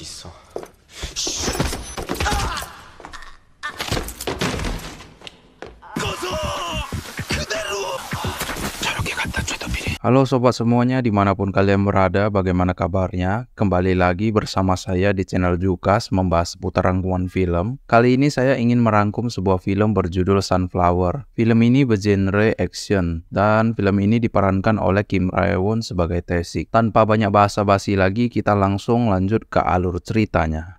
있어. Halo sobat semuanya, dimanapun kalian berada, bagaimana kabarnya? Kembali lagi bersama saya di channel Jukas membahas seputar rangkuman film. Kali ini saya ingin merangkum sebuah film berjudul Sunflower. Film ini bergenre action, dan film ini diperankan oleh Kim Rae-won sebagai Tae-sik. Tanpa banyak basa-basi lagi, kita langsung lanjut ke alur ceritanya.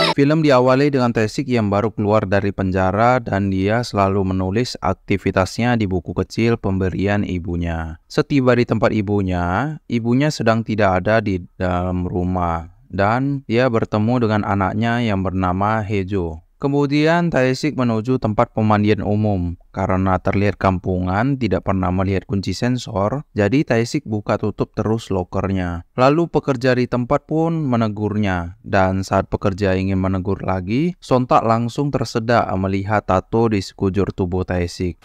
Film diawali dengan Tae-sik yang baru keluar dari penjara dan dia selalu menulis aktivitasnya di buku kecil pemberian ibunya. Setiba di tempat ibunya sedang tidak ada di dalam rumah dan dia bertemu dengan anaknya yang bernama Hae-jo. Kemudian Tae-sik menuju tempat pemandian umum. Karena terlihat kampungan, tidak pernah melihat kunci sensor, jadi Tae-sik buka tutup terus lokernya. Lalu pekerja di tempat pun menegurnya, dan saat pekerja ingin menegur lagi, sontak langsung tersedak melihat tato di sekujur tubuh Tae-sik.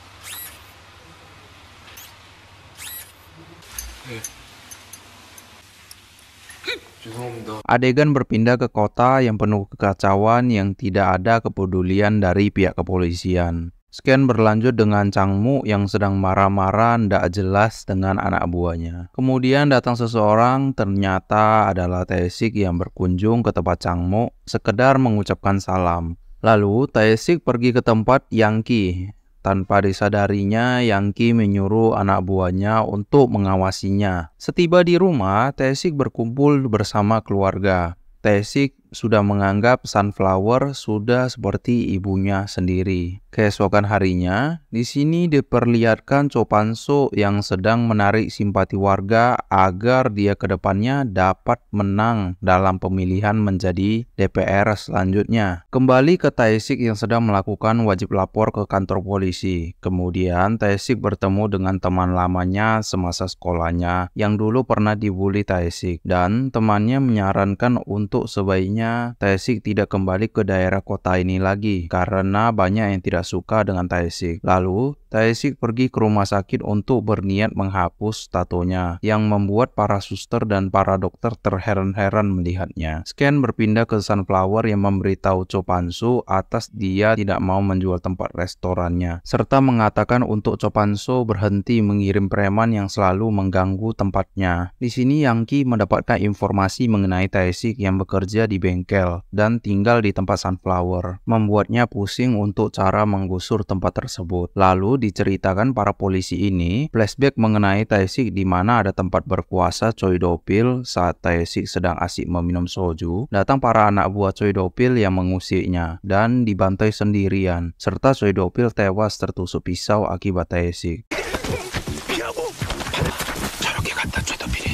Adegan berpindah ke kota yang penuh kekacauan yang tidak ada kepedulian dari pihak kepolisian. Scan berlanjut dengan Changmu yang sedang marah-marah ndak jelas dengan anak buahnya. Kemudian datang seseorang, ternyata adalah Tae-sik yang berkunjung ke tempat Changmu sekedar mengucapkan salam. Lalu Tae-sik pergi ke tempat Yang-ki. Tanpa disadarinya, Yang-ki menyuruh anak buahnya untuk mengawasinya. Setiba di rumah, Tae-sik berkumpul bersama keluarga. Tae-sik sudah menganggap Sunflower sudah seperti ibunya sendiri. Keesokan harinya, di sini diperlihatkan Cho Pan-soo yang sedang menarik simpati warga agar dia ke depannya dapat menang dalam pemilihan menjadi DPR selanjutnya. Kembali ke Tae-sik yang sedang melakukan wajib lapor ke kantor polisi. Kemudian Tae-sik bertemu dengan teman lamanya semasa sekolahnya yang dulu pernah dibully Tae-sik, dan temannya menyarankan untuk sebaiknya Tae-sik tidak kembali ke daerah kota ini lagi karena banyak yang tidak suka dengan Tae-sik. Lalu Tae-sik pergi ke rumah sakit untuk berniat menghapus tatonya yang membuat para suster dan para dokter terheran-heran melihatnya. Scan berpindah ke Sunflower yang memberitahu Cho Pan-soo atas dia tidak mau menjual tempat restorannya serta mengatakan untuk Cho Pan-soo berhenti mengirim preman yang selalu mengganggu tempatnya. Di sini Yang-ki mendapatkan informasi mengenai Tae-sik yang bekerja di bengkel dan tinggal di tempat Sunflower, membuatnya pusing untuk cara menggusur tempat tersebut. Lalu diceritakan para polisi ini flashback mengenai Tae-sik di mana ada tempat berkuasa Choi Do-pil. Saat Tae-sik sedang asik meminum soju, datang para anak buah Choi Do-pil yang mengusirnya dan dibantai sendirian, serta Choi Do-pil tewas tertusuk pisau akibat Tae-sik.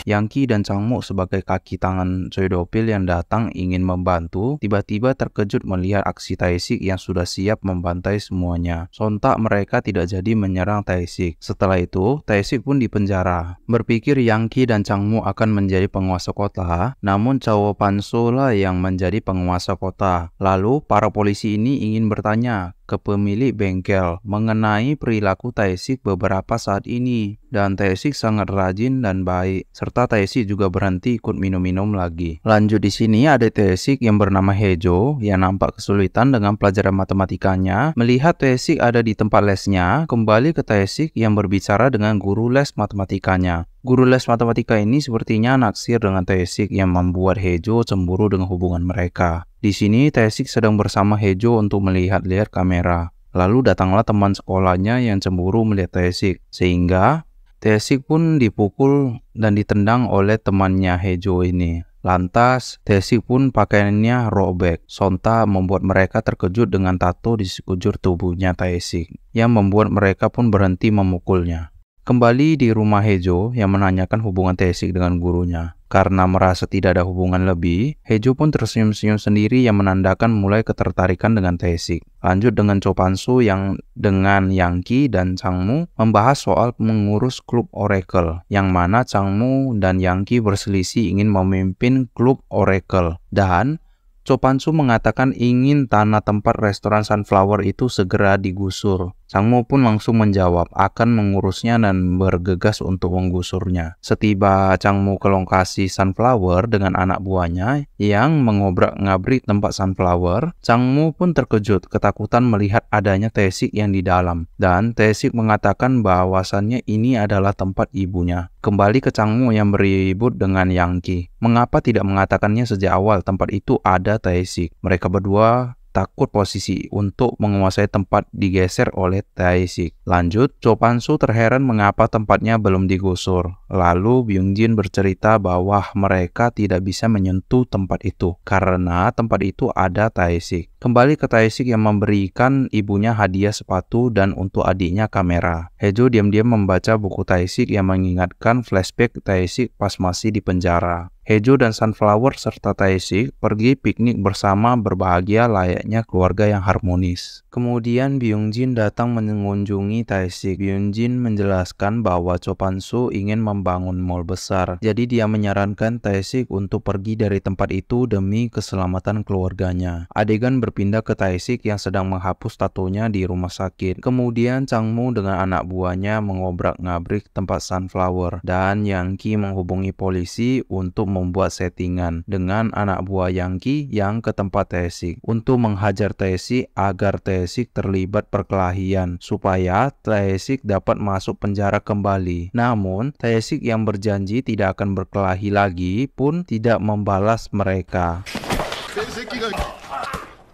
Yang-ki dan Changmu sebagai kaki tangan Choi Do-pil yang datang ingin membantu, tiba-tiba terkejut melihat aksi Tae-sik yang sudah siap membantai semuanya. Sontak mereka tidak jadi menyerang Tae-sik. Setelah itu, Tae-sik pun dipenjara. Berpikir Yang-ki dan Changmu akan menjadi penguasa kota, namun Cho Pan-soo lah yang menjadi penguasa kota. Lalu, para polisi ini ingin bertanya ke pemilik bengkel mengenai perilaku Tae-sik beberapa saat ini, dan Tae-sik sangat rajin dan baik, serta Tae-sik juga berhenti ikut minum-minum lagi. Lanjut di sini ada Tae-sik yang bernama Hae-jo yang nampak kesulitan dengan pelajaran matematikanya. Melihat Tae-sik ada di tempat lesnya, kembali ke Tae-sik yang berbicara dengan guru les matematikanya. Guru les matematika ini sepertinya naksir dengan Tae-sik yang membuat Hae-jo cemburu dengan hubungan mereka. Di sini Tae-sik sedang bersama Hae-jo untuk melihat-lihat kamera. Lalu datanglah teman sekolahnya yang cemburu melihat Tae-sik, sehingga Tae-sik pun dipukul dan ditendang oleh temannya Hae-jo ini. Lantas, Tae-sik pun pakaiannya robek. Sontak membuat mereka terkejut dengan tato di sekujur tubuhnya Tae-sik, yang membuat mereka pun berhenti memukulnya. Kembali di rumah Hae-jo yang menanyakan hubungan Tae-sik dengan gurunya. Karena merasa tidak ada hubungan lebih, Hae-jo pun tersenyum-senyum sendiri yang menandakan mulai ketertarikan dengan Tae-sik. Lanjut dengan Cho Pan-soo yang dengan Yang-ki dan Changmu membahas soal mengurus klub Oracle, yang mana Changmu dan Yang-ki berselisih ingin memimpin klub Oracle. Dan Cho Pan-soo mengatakan ingin tanah tempat restoran Sunflower itu segera digusur. Changmu pun langsung menjawab akan mengurusnya dan bergegas untuk menggusurnya. Setiba Changmu ke lokasi Sunflower dengan anak buahnya yang mengobrak-ngabrik tempat Sunflower, Changmu pun terkejut ketakutan melihat adanya Tae-sik yang di dalam. Dan Tae-sik mengatakan bahwasannya ini adalah tempat ibunya. Kembali ke Changmu yang beribut dengan Yang-ki. Mengapa tidak mengatakannya sejak awal tempat itu ada Tae-sik? Mereka berdua takut posisi untuk menguasai tempat digeser oleh Tae-sik. Lanjut, Cho Pan-soo terheran mengapa tempatnya belum digusur. Lalu Byung-jin bercerita bahwa mereka tidak bisa menyentuh tempat itu karena tempat itu ada Tae-sik. Kembali ke Tae-sik yang memberikan ibunya hadiah sepatu dan untuk adiknya kamera. Haejo diam-diam membaca buku Tae-sik yang mengingatkan flashback Tae-sik pas masih di penjara. Haejo dan Sunflower serta Tae-sik pergi piknik bersama berbahagia layaknya keluarga yang harmonis. Kemudian Byung-jin datang mengunjungi Tae-sik. Byung-jin menjelaskan bahwa Cho Pan-soo ingin membangun mall besar. Jadi dia menyarankan Tae-sik untuk pergi dari tempat itu demi keselamatan keluarganya. Adegan berpindah ke Tae-sik yang sedang menghapus tatonya di rumah sakit. Kemudian Changmu dengan anak buahnya mengobrak-ngabrik tempat Sunflower dan Yang-ki menghubungi polisi untuk membuat settingan dengan anak buah Yang-ki yang ke tempat Tae-sik untuk menghajar Tae-sik agar Tae-sik terlibat perkelahian supaya Tae-sik dapat masuk penjara kembali. Namun Tae-sik yang berjanji tidak akan berkelahi lagi pun tidak membalas mereka.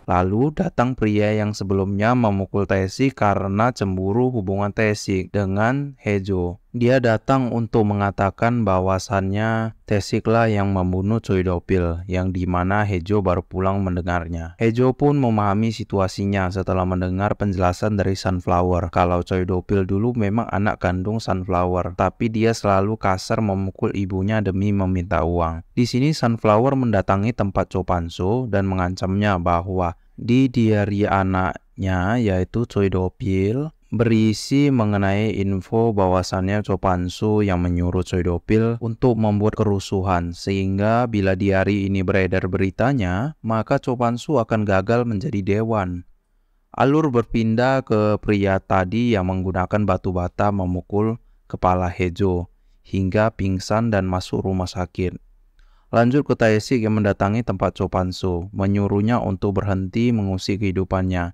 Lalu datang pria yang sebelumnya memukul Tae-sik karena cemburu hubungan Tae-sik dengan Haejo. Dia datang untuk mengatakan bahwasannya Tae-siklah yang membunuh Choi Do-pil, yang dimana Haejo baru pulang mendengarnya. Haejo pun memahami situasinya setelah mendengar penjelasan dari Sunflower kalau Choi Do-pil dulu memang anak kandung Sunflower, tapi dia selalu kasar memukul ibunya demi meminta uang. Di sini Sunflower mendatangi tempat Cho Pan-soo dan mengancamnya bahwa di diari anaknya yaitu Choi Do-pil berisi mengenai info bahwasannya Cho Pan-soo yang menyuruh Choi Do-pil untuk membuat kerusuhan, sehingga bila diari ini beredar beritanya, maka Cho Pan-soo akan gagal menjadi dewan. Alur berpindah ke pria tadi yang menggunakan batu bata memukul kepala Haejo hingga pingsan dan masuk rumah sakit. Lanjut ke Tae-sik yang mendatangi tempat Cho Pan-soo, menyuruhnya untuk berhenti mengusik kehidupannya.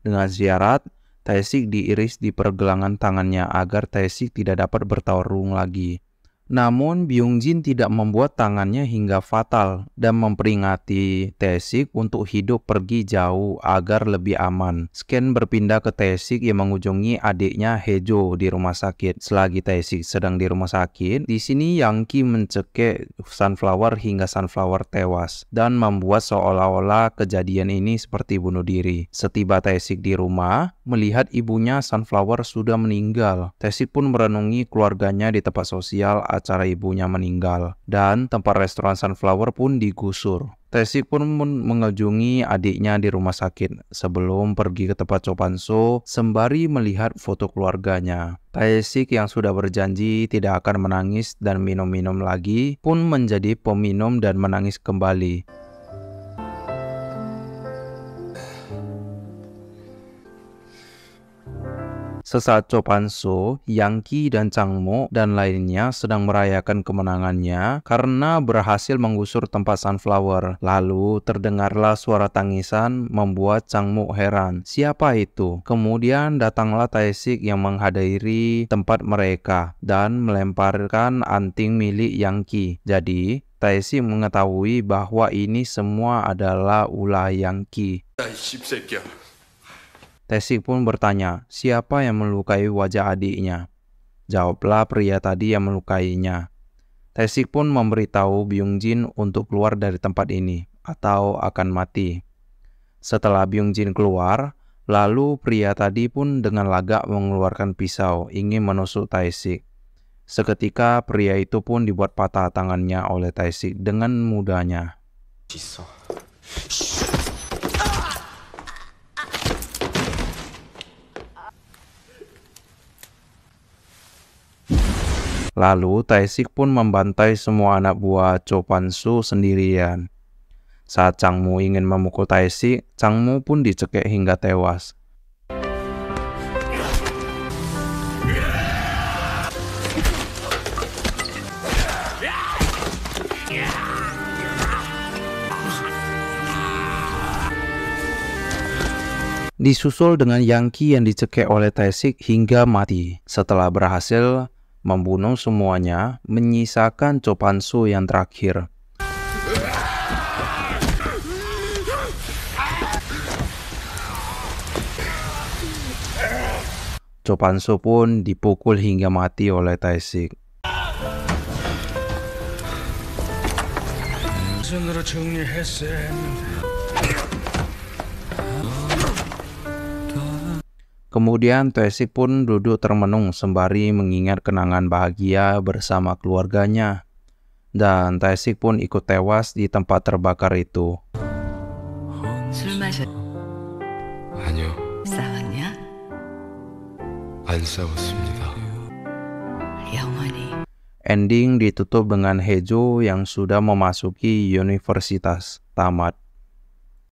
Dengan syarat, Tae-sik diiris di pergelangan tangannya agar Tae-sik tidak dapat bertarung lagi. Namun Byung-jin tidak membuat tangannya hingga fatal dan memperingati Tae-sik untuk hidup pergi jauh agar lebih aman. Scan berpindah ke Tae-sik yang mengunjungi adiknya Haejo di rumah sakit. Selagi Tae-sik sedang di rumah sakit, di sini Yang-ki mencekik Sunflower hingga Sunflower tewas dan membuat seolah-olah kejadian ini seperti bunuh diri. Setiba Tae-sik di rumah, melihat ibunya Sunflower sudah meninggal. Tae-sik pun merenungi keluarganya di tempat sosial acara ibunya meninggal, dan tempat restoran Sunflower pun digusur. Tae-sik pun mengunjungi adiknya di rumah sakit sebelum pergi ke tempat Cho Pan-soo sembari melihat foto keluarganya. Tae-sik yang sudah berjanji tidak akan menangis dan minum-minum lagi pun menjadi peminum dan menangis kembali. Sesaat Cho Pan-soo, Yang-ki dan Changmu dan lainnya sedang merayakan kemenangannya karena berhasil menggusur tempat Sunflower. Lalu terdengarlah suara tangisan membuat Changmu heran. Siapa itu? Kemudian datanglah Tae-sik yang menghadiri tempat mereka dan melemparkan anting milik Yang-ki. Jadi Tae-sik mengetahui bahwa ini semua adalah ulah Yang-ki. Tae-sik pun bertanya, siapa yang melukai wajah adiknya? Jawablah pria tadi yang melukainya. Tae-sik pun memberitahu Byung-jin untuk keluar dari tempat ini, atau akan mati. Setelah Byung-jin keluar, lalu pria tadi pun dengan lagak mengeluarkan pisau, ingin menusuk Tae-sik. Seketika pria itu pun dibuat patah tangannya oleh Tae-sik dengan mudahnya. Lalu Tae-sik pun membantai semua anak buah Cho Pan-soo sendirian. Saat Changmu ingin memukul Tae-sik, Changmu pun dicekik hingga tewas. Disusul dengan Yangki yang dicekik oleh Tae-sik hingga mati. Setelah berhasil membunuh semuanya, menyisakan Cho Pan-soo yang terakhir. Cho Pan-soo pun dipukul hingga mati oleh Tae-sik. Kemudian Tae-sik pun duduk termenung sembari mengingat kenangan bahagia bersama keluarganya. Dan Tae-sik pun ikut tewas di tempat terbakar itu. 술 마셨... 아니요, 싸웠냐? 안 싸웠습니다. 영원히. Ending ditutup dengan Haejo yang sudah memasuki universitas tamat.